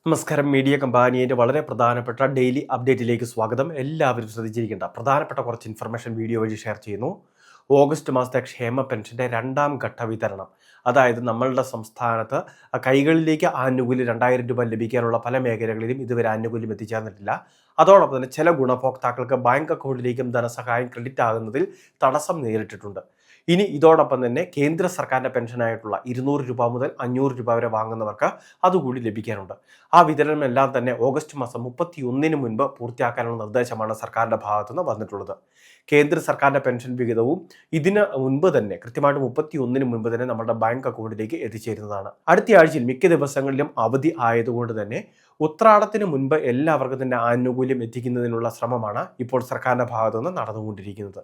നമസ്കാരം. മീഡിയ കമ്പാനിയുടെ വളരെ പ്രധാനപ്പെട്ട ഡെയിലി അപ്ഡേറ്റിലേക്ക് സ്വാഗതം. എല്ലാവരും ശ്രദ്ധിച്ചിരിക്കേണ്ട പ്രധാനപ്പെട്ട കുറച്ച് ഇൻഫർമേഷൻ വീഡിയോ വഴി ഷെയർ ചെയ്യുന്നു. ഓഗസ്റ്റ് മാസത്തെ ക്ഷേമ പെൻഷന്റെ രണ്ടാം ഘട്ട വിതരണം, അതായത് നമ്മളുടെ സംസ്ഥാനത്ത് കൈകളിലേക്ക് ആനുകൂല്യം 2000 രൂപ ലഭിക്കാനുള്ള പല മേഖലകളിലും ഇതുവരെ ആനുകൂല്യം എത്തിച്ചേർന്നിട്ടില്ല. അതോടൊപ്പം തന്നെ ചില ഗുണഭോക്താക്കൾക്ക് ബാങ്ക് അക്കൗണ്ടിലേക്കും ധനസഹായം ക്രെഡിറ്റ് ആകുന്നതിൽ തടസ്സം നേരിട്ടിട്ടുണ്ട്. ഇനി ഇതോടൊപ്പം തന്നെ കേന്ദ്ര സർക്കാരിൻ്റെ പെൻഷനായിട്ടുള്ള 200 രൂപ മുതൽ 500 രൂപ വരെ വാങ്ങുന്നവർക്ക് അതുകൂടി ലഭിക്കാനുണ്ട്. ആ വിതരണമെല്ലാം തന്നെ ഓഗസ്റ്റ് മാസം 31 മുൻപ് പൂർത്തിയാക്കാനുള്ള നിർദ്ദേശമാണ് സർക്കാരിൻ്റെ ഭാഗത്തുനിന്ന് വന്നിട്ടുള്ളത്. കേന്ദ്ര സർക്കാരിൻ്റെ പെൻഷൻ വിഹിതവും ഇതിന് മുൻപ് തന്നെ കൃത്യമായിട്ട് 31 മുൻപ് തന്നെ നമ്മുടെ ബാങ്ക് അക്കൗണ്ടിലേക്ക് എത്തിച്ചേരുന്നതാണ്. അടുത്ത ആഴ്ചയിൽ മിക്ക ദിവസങ്ങളിലും അവധി ആയതുകൊണ്ട് തന്നെ ഉത്രാടത്തിന് മുൻപ് എല്ലാവർക്കും തന്നെ ആനുകൂല്യം എത്തിക്കുന്നതിനുള്ള ശ്രമമാണ് ഇപ്പോൾ സർക്കാരിൻ്റെ ഭാഗത്തുനിന്ന് നടന്നുകൊണ്ടിരിക്കുന്നത്.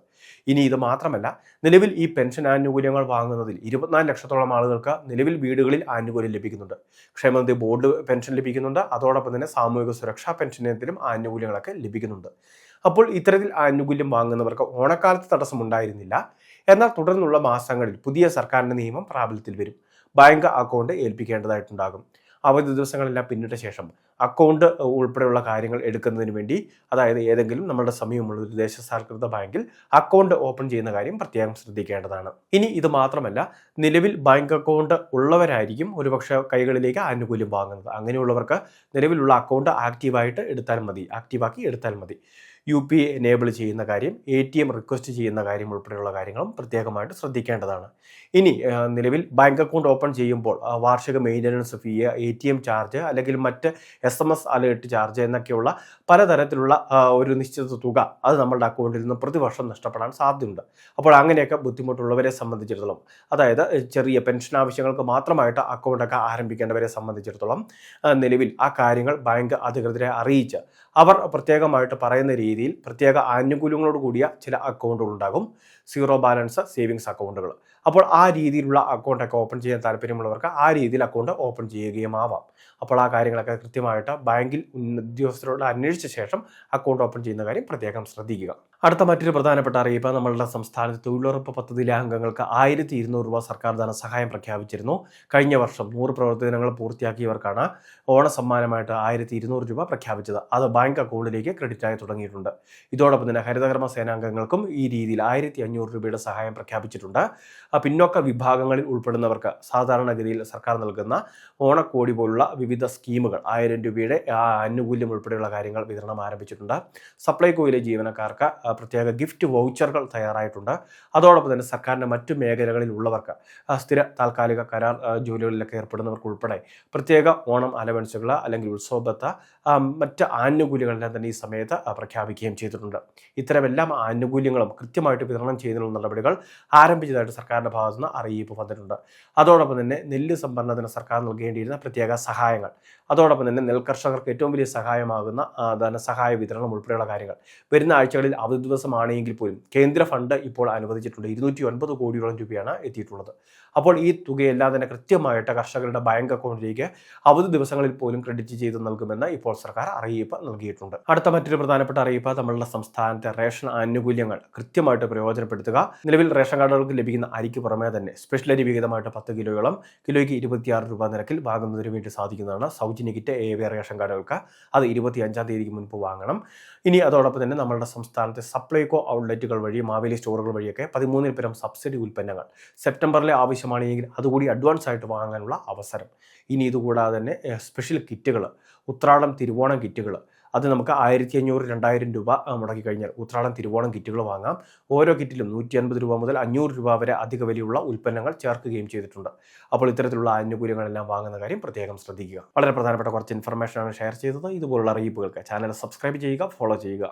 ഇനി ഇത് മാത്രമല്ല, നിലവിൽ ഈ പെൻഷൻ ആനുകൂല്യങ്ങൾ വാങ്ങുന്നതിൽ 24 ലക്ഷത്തോളം ആളുകൾക്ക് നിലവിൽ വീടുകളിൽ ആനുകൂല്യം ലഭിക്കുന്നുണ്ട്. ക്ഷേമനിധി ബോർഡ് പെൻഷൻ ലഭിക്കുന്നുണ്ട്. അതോടൊപ്പം തന്നെ സാമൂഹിക സുരക്ഷാ പെൻഷനത്തിലും ആനുകൂല്യങ്ങളൊക്കെ ലഭിക്കുന്നുണ്ട്. അപ്പോൾ ഇത്തരത്തിൽ ആനുകൂല്യം വാങ്ങുന്നവർക്ക് ഓണക്കാലത്ത് തടസ്സമുണ്ടായിരുന്നില്ല. എന്നാൽ തുടർന്നുള്ള മാസങ്ങളിൽ പുതിയ സർക്കാരിൻ്റെ നിയമം പ്രാബല്യത്തിൽ വരും. ബാങ്ക് അക്കൗണ്ട് ഏൽപ്പിക്കേണ്ടതായിട്ടുണ്ടാകും. അവധി ദിവസങ്ങളെല്ലാം പിന്നിട്ട ശേഷം അക്കൗണ്ട് ഉൾപ്പെടെയുള്ള കാര്യങ്ങൾ എടുക്കുന്നതിന് വേണ്ടി, അതായത് ഏതെങ്കിലും നമ്മുടെ സമീപമുള്ള ഒരു ദേശസാൽകൃത ബാങ്കിൽ അക്കൗണ്ട് ഓപ്പൺ ചെയ്യുന്ന കാര്യം പ്രത്യേകം ശ്രദ്ധിക്കേണ്ടതാണ്. ഇനി ഇത് മാത്രമല്ല, നിലവിൽ ബാങ്ക് അക്കൗണ്ട് ഉള്ളവരായിരിക്കും ഒരുപക്ഷെ കൈകളിലേക്ക് ആനുകൂല്യം വാങ്ങുന്നത്. അങ്ങനെയുള്ളവർക്ക് നിലവിലുള്ള അക്കൗണ്ട് ആക്റ്റീവാക്കി എടുത്താൽ മതി. UPI എനേബിൾ ചെയ്യുന്ന കാര്യം, ATM റിക്വസ്റ്റ് ചെയ്യുന്ന കാര്യം ഉൾപ്പെടെയുള്ള കാര്യങ്ങളും പ്രത്യേകമായിട്ട് ശ്രദ്ധിക്കേണ്ടതാണ്. ഇനി നിലവിൽ ബാങ്ക് അക്കൗണ്ട് ഓപ്പൺ ചെയ്യുമ്പോൾ വാർഷിക മെയിൻ്റനൻസ് ഫീ, ATM ചാർജ്, അല്ലെങ്കിൽ മറ്റ് SMS അലേർട്ട് ചാർജ് എന്നൊക്കെയുള്ള പലതരത്തിലുള്ള ഒരു നിശ്ചിത തുക അത് നമ്മളുടെ അക്കൗണ്ടിൽ നിന്ന് പ്രതിവർഷം നഷ്ടപ്പെടാൻ സാധ്യതയുണ്ട്. അപ്പോൾ അങ്ങനെയൊക്കെ ബുദ്ധിമുട്ടുള്ളവരെ സംബന്ധിച്ചിടത്തോളം, അതായത് ചെറിയ പെൻഷൻ ആവശ്യങ്ങൾക്ക് മാത്രമായിട്ട് അക്കൗണ്ടൊക്കെ ആരംഭിക്കേണ്ടവരെ സംബന്ധിച്ചിടത്തോളം നിലവിൽ ആ കാര്യങ്ങൾ ബാങ്ക് അധികൃതരെ അറിയിച്ച് അവർ പ്രത്യേകമായിട്ട് പറയുന്ന രീതിയിൽ പ്രത്യേക ആനുകൂല്യങ്ങളോട് കൂടിയ ചില അക്കൗണ്ടുകൾ ഉണ്ടാകും, സീറോ ബാലൻസ് സേവിങ്സ് അക്കൗണ്ടുകൾ. അപ്പോൾ ആ രീതിയിലുള്ള അക്കൗണ്ടൊക്കെ ഓപ്പൺ ചെയ്യാൻ താല്പര്യമുള്ളവർക്ക് ആ രീതിയിൽ അക്കൗണ്ട് ഓപ്പൺ ചെയ്യുകയും ആവാം. അപ്പോൾ ആ കാര്യങ്ങളൊക്കെ കൃത്യമായിട്ട് ബാങ്കിൽ ഉദ്യോഗസ്ഥരോട് അന്വേഷിച്ച ശേഷം അക്കൗണ്ട് ഓപ്പൺ ചെയ്യുന്ന കാര്യം പ്രത്യേകം ശ്രദ്ധിക്കുക. അടുത്ത മറ്റൊരു പ്രധാനപ്പെട്ട അറിയിപ്പ്, നമ്മളുടെ സംസ്ഥാനത്ത് തൊഴിലുറപ്പ് പദ്ധതിയിലെ അംഗങ്ങൾക്ക് 1200 രൂപ സർക്കാർ ധനസഹായം പ്രഖ്യാപിച്ചിരുന്നു. കഴിഞ്ഞ വർഷം 100 പ്രവർത്തനങ്ങൾ പൂർത്തിയാക്കിയവർക്കാണ് ഓണസമ്മാനമായിട്ട് 1200 രൂപ പ്രഖ്യാപിച്ചത്. അത് ബാങ്ക് അക്കൗണ്ടിലേക്ക് ക്രെഡിറ്റ് ആയി തുടങ്ങിയിട്ടുണ്ട്. ഇതോടൊപ്പം തന്നെ ഹരിതകർമ്മ സേനാംഗങ്ങൾക്കും ഈ രീതിയിൽ 1500 രൂപയുടെ സഹായം പ്രഖ്യാപിച്ചിട്ടുണ്ട്. പിന്നോക്ക വിഭാഗങ്ങളിൽ ഉൾപ്പെടുന്നവർക്ക് സാധാരണഗതിയിൽ സർക്കാർ നൽകുന്ന ഓണക്കോടി പോലുള്ള വിവിധ സ്കീമുകൾ 1000 രൂപയുടെ ആനുകൂല്യം ഉൾപ്പെടെയുള്ള കാര്യങ്ങൾ വിതരണം ആരംഭിച്ചിട്ടുണ്ട്. സപ്ലൈകോയിലെ ജീവനക്കാർക്ക് പ്രത്യേക ഗിഫ്റ്റ് വൗച്ചറുകൾ തയ്യാറായിട്ടുണ്ട്. അതോടൊപ്പം തന്നെ സർക്കാരിൻ്റെ മറ്റു മേഖലകളിൽ ഉള്ളവർക്ക്, സ്ഥിര താൽക്കാലിക കരാർ ജോലികളിലൊക്കെ ഏർപ്പെടുന്നവർക്ക് ഉൾപ്പെടെ പ്രത്യേക ഓണം അലവൻസുകൾ അല്ലെങ്കിൽ ഉത്സവബത്ത മറ്റ് ആനുകൂല്യങ്ങളെല്ലാം തന്നെ ഈ സമയത്ത് പ്രഖ്യാപിക്കുകയും ചെയ്തിട്ടുണ്ട്. ഇത്തരമെല്ലാം ആനുകൂല്യങ്ങളും കൃത്യമായിട്ട് വിതരണം ചെയ്യുന്നതിനുള്ള നടപടികൾ ആരംഭിച്ചതായിട്ട് സർക്കാരിൻ്റെ ഭാഗത്തുനിന്ന് അറിയിപ്പ് വന്നിട്ടുണ്ട്. അതോടൊപ്പം തന്നെ നെല്ല് സംഭരണത്തിന് സർക്കാർ നൽകേണ്ടിയിരുന്ന പ്രത്യേക സഹായങ്ങൾ, അതോടൊപ്പം തന്നെ നെൽകർഷകർക്ക് ഏറ്റവും വലിയ സഹായമാകുന്ന ധനസഹായ വിതരണം ഉൾപ്പെടെയുള്ള കാര്യങ്ങൾ വരുന്ന ആഴ്ചകളിൽ അവധി ദിവസമാണെങ്കിൽ പോലും കേന്ദ്ര ഫണ്ട് ഇപ്പോൾ അനുവദിച്ചിട്ടുണ്ട്. 209 കോടിയോളം രൂപയാണ് എത്തിയിട്ടുള്ളത്. അപ്പോൾ ഈ തുകയെല്ലാം തന്നെ കൃത്യമായിട്ട് കർഷകരുടെ ബാങ്ക് അക്കൗണ്ടിലേക്ക് അവധി ദിവസങ്ങളിൽ പോലും ക്രെഡിറ്റ് ചെയ്ത് നൽകുമെന്ന് ഇപ്പോൾ സർക്കാർ അറിയിപ്പ് നൽകിയിട്ടുണ്ട്. അടുത്ത മറ്റൊരു പ്രധാനപ്പെട്ട അറിയിപ്പ്, നമ്മളുടെ സംസ്ഥാനത്തെ റേഷൻ ആനുകൂല്യങ്ങൾ കൃത്യമായിട്ട് പ്രയോജനപ്പെടുത്തുക. നിലവിൽ റേഷൻ കാർഡുകൾക്ക് ലഭിക്കുന്ന അരിക്ക് പുറമേ തന്നെ സ്പെഷ്യൽ അരി വിഹിതമായിട്ട് 10 കിലോയോളം കിലോയ്ക്ക് 26 രൂപ നിരക്കിൽ വാങ്ങുന്നതിന് വേണ്ടി സാധിക്കുന്നതാണ്. സൗജന്യ കിറ്റ് റേഷൻ കാർഡുകൾക്ക് അത് 25-ാം തീയതിക്ക് മുൻപ് വാങ്ങണം. ഇനി അതോടൊപ്പം തന്നെ നമ്മളുടെ സംസ്ഥാനത്തെ സപ്ലൈകോ ഔട്ട്ലെറ്റുകൾ വഴി, മാവേലി സ്റ്റോറുകൾ വഴിയൊക്കെ 13 പരം സബ്സിഡി ഉൽപ്പന്നങ്ങൾ സെപ്റ്റംബറിലെ ആവശ്യമാണെങ്കിൽ അതുകൂടി അഡ്വാൻസ് ആയിട്ട് വാങ്ങാനുള്ള അവസരം. ഇനി ഇതുകൂടാതെ തന്നെ സ്പെഷ്യൽ കിറ്റുകൾ, ഉത്രാടം തിരുവോണം കിറ്റുകൾ, അത് നമുക്ക് 1500-2000 രൂപ മുടക്കി കഴിഞ്ഞാൽ ഉത്രാടം തിരുവോണം കിറ്റുകൾ വാങ്ങാം. ഓരോ കിറ്റിലും 150 രൂപ മുതൽ 500 രൂപ വരെ അധിക വിലയുള്ള ഉൽപ്പന്നങ്ങൾ ചേർക്കുകയും ചെയ്തിട്ടുണ്ട്. അപ്പോൾ ഇത്തരത്തിലുള്ള ആനുകൂല്യങ്ങളെല്ലാം വാങ്ങുന്ന കാര്യം പ്രത്യേകം ശ്രദ്ധിക്കുക. വളരെ പ്രധാനപ്പെട്ട കുറച്ച് ഇൻഫർമേഷനാണ് ഷെയർ ചെയ്തത്. ഇതുപോലുള്ള അറിയിപ്പുകൾക്ക് ചാനൽ സബ്സ്ക്രൈബ് ചെയ്യുക, ഫോളോ ചെയ്യുക.